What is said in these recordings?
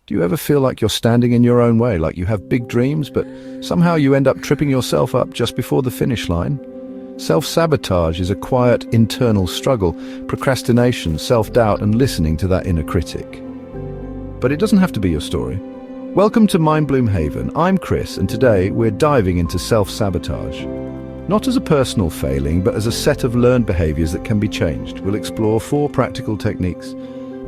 Do you ever feel like you're standing in your own way, like you have big dreams, but somehow you end up tripping yourself up just before the finish line? Self-sabotage is a quiet internal struggle, procrastination, self-doubt, and listening to that inner critic. But it doesn't have to be your story. Welcome to Mind Bloom Haven. I'm Chris, and today we're diving into self-sabotage. Not as a personal failing, but as a set of learned behaviors that can be changed. We'll explore 4 practical techniques: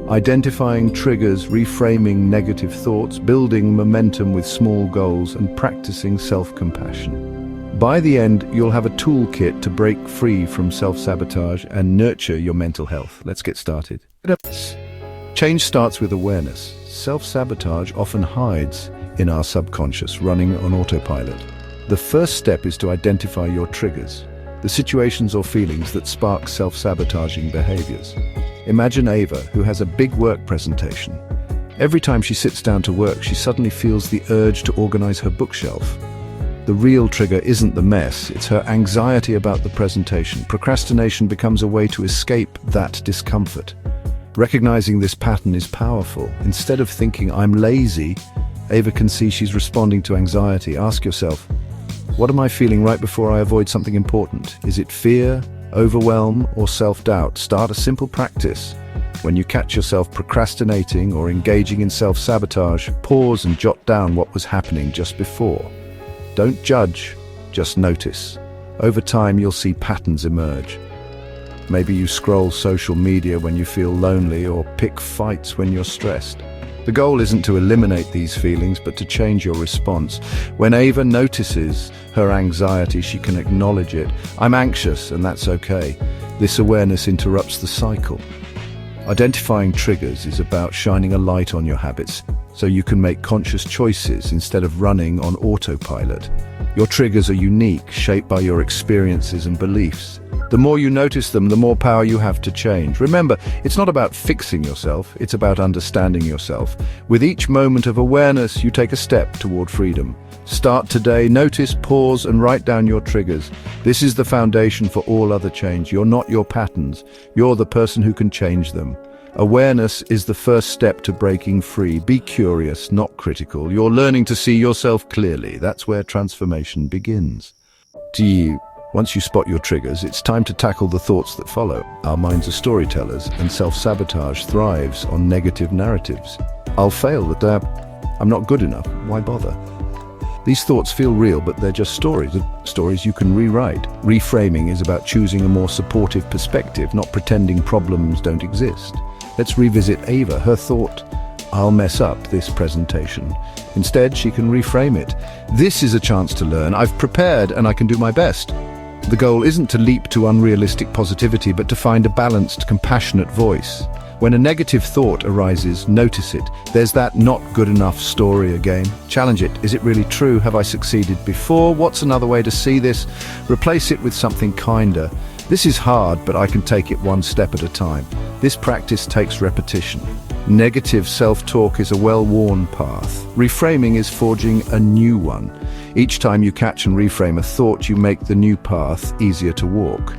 identifying triggers, reframing negative thoughts, building momentum with small goals, and practicing self-compassion. By the end, you'll have a toolkit to break free from self-sabotage and nurture your mental health. Let's get started. Change starts with awareness. Self-sabotage often hides in our subconscious, running on autopilot. The first step is to identify your triggers, the situations or feelings that spark self-sabotaging behaviors. Imagine Ava, who has a big work presentation. Every time she sits down to work, she suddenly feels the urge to organize her bookshelf. The real trigger isn't the mess, it's her anxiety about the presentation. Procrastination becomes a way to escape that discomfort. Recognizing this pattern is powerful. Instead of thinking, "I'm lazy," Ava can see she's responding to anxiety. Ask yourself, what am I feeling right before I avoid something important? Is it fear, overwhelm, or self-doubt? Start a simple practice. When you catch yourself procrastinating or engaging in self-sabotage, pause and jot down what was happening just before. Don't judge, just notice. Over time, you'll see patterns emerge. Maybe you scroll social media when you feel lonely or pick fights when you're stressed. The goal isn't to eliminate these feelings, but to change your response. When Ava notices her anxiety, she can acknowledge it. "I'm anxious, and that's okay." This awareness interrupts the cycle. Identifying triggers is about shining a light on your habits, so you can make conscious choices instead of running on autopilot. Your triggers are unique, shaped by your experiences and beliefs. The more you notice them, the more power you have to change. Remember, it's not about fixing yourself, it's about understanding yourself. With each moment of awareness, you take a step toward freedom. Start today, notice, pause, and write down your triggers. This is the foundation for all other change. You're not your patterns, you're the person who can change them. Awareness is the first step to breaking free. Be curious, not critical. You're learning to see yourself clearly. That's where transformation begins. Once you spot your triggers, it's time to tackle the thoughts that follow. Our minds are storytellers, and self-sabotage thrives on negative narratives. "I'll fail at that. I'm not good enough. Why bother?" These thoughts feel real, but they're just stories you can rewrite. Reframing is about choosing a more supportive perspective, not pretending problems don't exist. Let's revisit Ava. Her thought, "I'll mess up this presentation." Instead, she can reframe it. "This is a chance to learn. I've prepared and I can do my best." The goal isn't to leap to unrealistic positivity, but to find a balanced, compassionate voice. When a negative thought arises, notice it. There's that "not good enough" story again. Challenge it. Is it really true? Have I succeeded before? What's another way to see this? Replace it with something kinder. "This is hard, but I can take it one step at a time." This practice takes repetition. Negative self-talk is a well-worn path. Reframing is forging a new one. Each time you catch and reframe a thought, you make the new path easier to walk.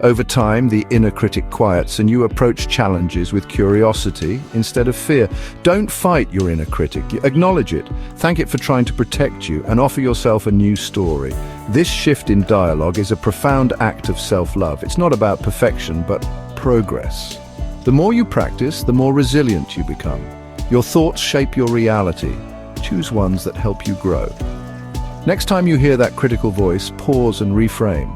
Over time, the inner critic quiets and you approach challenges with curiosity instead of fear. Don't fight your inner critic. Acknowledge it. Thank it for trying to protect you and offer yourself a new story. This shift in dialogue is a profound act of self-love. It's not about perfection, but progress. The more you practice, the more resilient you become. Your thoughts shape your reality. Choose ones that help you grow. Next time you hear that critical voice, pause and reframe.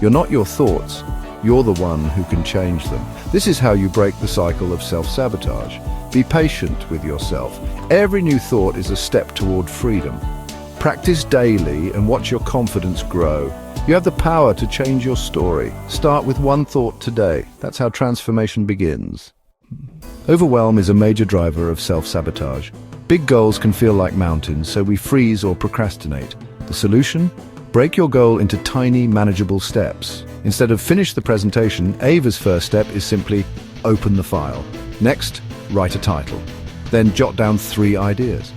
You're not your thoughts, you're the one who can change them. This is how you break the cycle of self-sabotage. Be patient with yourself. Every new thought is a step toward freedom. Practice daily and watch your confidence grow. You have the power to change your story. Start with one thought today. That's how transformation begins. Overwhelm is a major driver of self-sabotage. Big goals can feel like mountains, so we freeze or procrastinate. The solution? Break your goal into tiny, manageable steps. Instead of finish the presentation, Ava's first step is simply open the file. Next, write a title. Then jot down 3 ideas.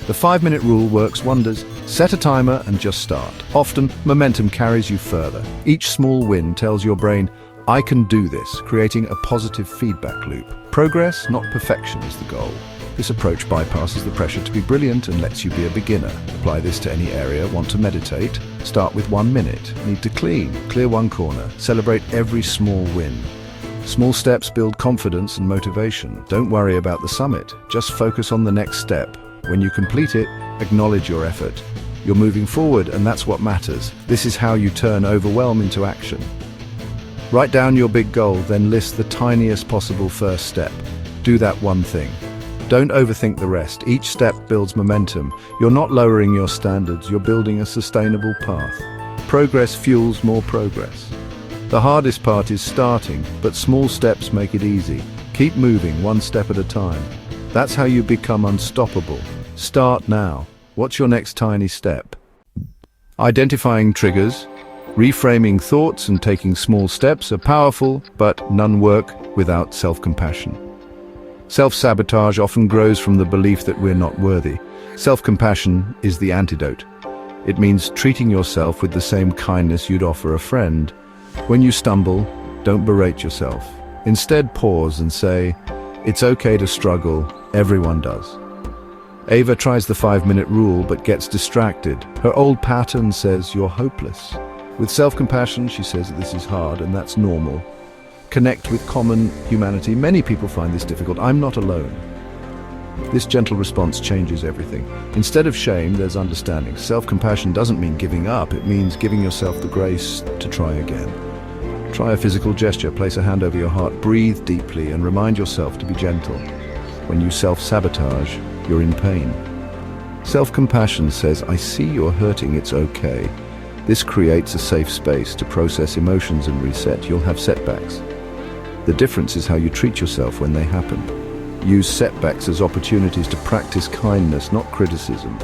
The 5-minute rule works wonders. Set a timer and just start. Often, momentum carries you further. Each small win tells your brain, "I can do this," creating a positive feedback loop. Progress, not perfection, is the goal. This approach bypasses the pressure to be brilliant and lets you be a beginner. Apply this to any area. Want to meditate? Start with 1 minute. Need to clear one corner. Celebrate every small win. Small steps build confidence and motivation. Don't worry about the summit. Just focus on the next step. When you complete it, acknowledge your effort. You're moving forward, and that's what matters. This is how you turn overwhelm into action. Write down your big goal, then list the tiniest possible first step. Do that one thing. Don't overthink the rest. Each step builds momentum. You're not lowering your standards, you're building a sustainable path. Progress fuels more progress. The hardest part is starting, but small steps make it easy. Keep moving one step at a time. That's how you become unstoppable. Start now. What's your next tiny step? Identifying triggers, reframing thoughts and taking small steps are powerful, but none work without self-compassion. Self-sabotage often grows from the belief that we're not worthy. Self-compassion is the antidote. It means treating yourself with the same kindness you'd offer a friend. When you stumble, don't berate yourself. Instead, pause and say, "It's okay to struggle, everyone does." Ava tries the 5-minute rule but gets distracted. Her old pattern says you're hopeless. With self-compassion, she says that this is hard and that's normal. Connect with common humanity. Many people find this difficult. I'm not alone. This gentle response changes everything. Instead of shame, there's understanding. Self-compassion doesn't mean giving up. It means giving yourself the grace to try again. Try a physical gesture. Place a hand over your heart. Breathe deeply and remind yourself to be gentle. When you self-sabotage, you're in pain. Self-compassion says, "I see you're hurting, it's okay." This creates a safe space to process emotions and reset. You'll have setbacks. The difference is how you treat yourself when they happen. Use setbacks as opportunities to practice kindness, not criticism.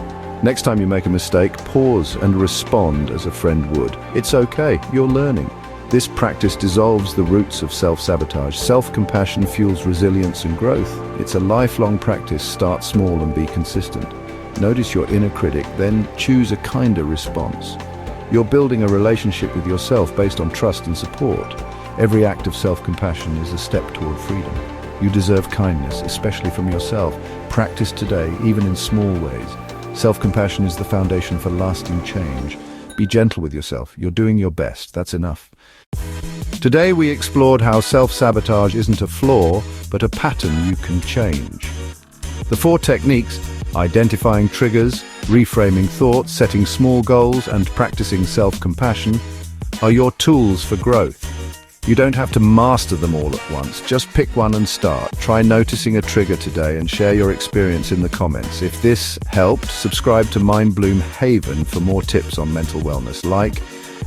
Next time you make a mistake, pause and respond as a friend would. It's okay, you're learning. This practice dissolves the roots of self-sabotage. Self-compassion fuels resilience and growth. It's a lifelong practice. Start small and be consistent. Notice your inner critic, then choose a kinder response. You're building a relationship with yourself based on trust and support. Every act of self-compassion is a step toward freedom. You deserve kindness, especially from yourself. Practice today, even in small ways. Self-compassion is the foundation for lasting change. Be gentle with yourself. You're doing your best. That's enough. Today we explored how self-sabotage isn't a flaw, but a pattern you can change. The 4 techniques, identifying triggers, reframing thoughts, setting small goals, and practicing self-compassion, are your tools for growth. You don't have to master them all at once. Just pick one and start. Try noticing a trigger today and share your experience in the comments. If this helped, subscribe to Mind Bloom Haven for more tips on mental wellness. Like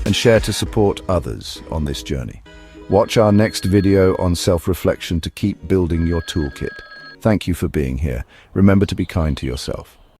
and share to support others on this journey. Watch our next video on self-reflection to keep building your toolkit. Thank you for being here. Remember to be kind to yourself.